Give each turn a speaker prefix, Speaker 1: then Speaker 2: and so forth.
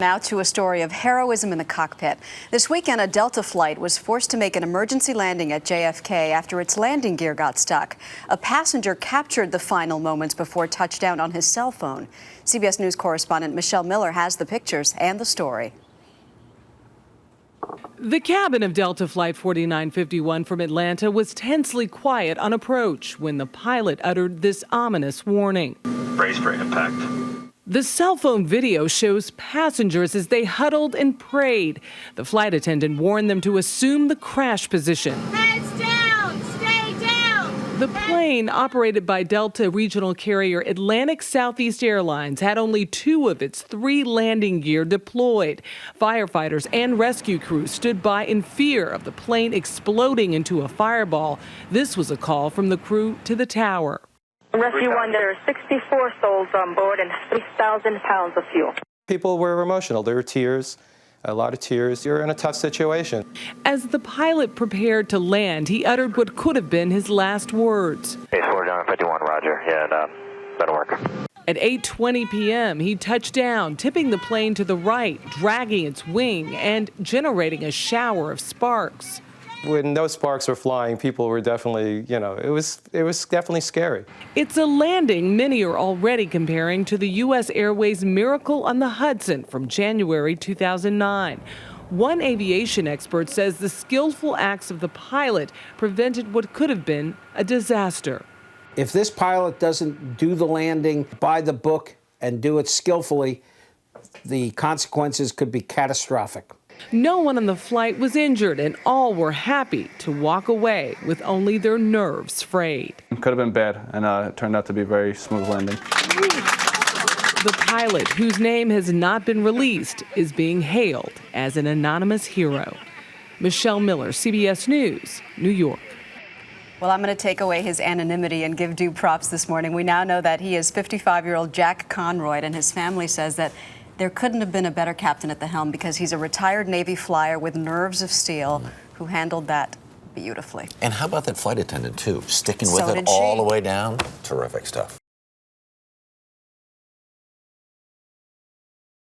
Speaker 1: Now to a story of heroism in the cockpit. This weekend, a Delta flight was forced to make an emergency landing at JFK after its landing gear got stuck. A passenger captured the final moments before touchdown on his cell phone. CBS News correspondent Michelle Miller has the pictures and the story.
Speaker 2: The cabin of Delta Flight 4951 from Atlanta was tensely quiet on approach when the pilot uttered this ominous warning.
Speaker 3: Brace for impact.
Speaker 2: The cell phone video shows passengers as they huddled and prayed. The flight attendant warned them to assume the crash position.
Speaker 4: Heads down! Stay down!
Speaker 2: The plane, operated by Delta regional carrier Atlantic Southeast Airlines, had only 2 of its 3 landing gear deployed. Firefighters and rescue crews stood by in fear of the plane exploding into a fireball. This was a call from the crew to the tower.
Speaker 5: Rescue 1, there are 64 souls on board and 3,000 pounds of fuel.
Speaker 6: People were emotional. There were tears, a lot of tears. You're in a tough situation.
Speaker 2: As the pilot prepared to land, he uttered what could have been his last words.
Speaker 3: Base 4951, roger. Yeah, that'll work.
Speaker 2: At 8:20 p.m., he touched down, tipping the plane to the right, dragging its wing and generating a shower of sparks.
Speaker 6: When those sparks were flying, people were definitely, it was definitely scary.
Speaker 2: It's a landing many are already comparing to the U.S. Airways Miracle on the Hudson from January 2009. One aviation expert says the skillful acts of the pilot prevented what could have been a disaster.
Speaker 7: If this pilot doesn't do the landing by the book and do it skillfully, the consequences could be catastrophic.
Speaker 2: No one on the flight was injured, and all were happy to walk away with only their nerves frayed.
Speaker 8: It could have been bad, and it turned out to be a very smooth landing.
Speaker 2: The pilot, whose name has not been released, is being hailed as an anonymous hero. Michelle Miller, CBS News, New York.
Speaker 1: Well, I'm going to take away his anonymity and give due props this morning. We now know that he is 55-year-old Jack Conroy, and his family says that there couldn't have been a better captain at the helm because he's a retired Navy flyer with nerves of steel who handled that beautifully.
Speaker 9: And how about that flight attendant, too? Sticking with it all the way down? Terrific stuff.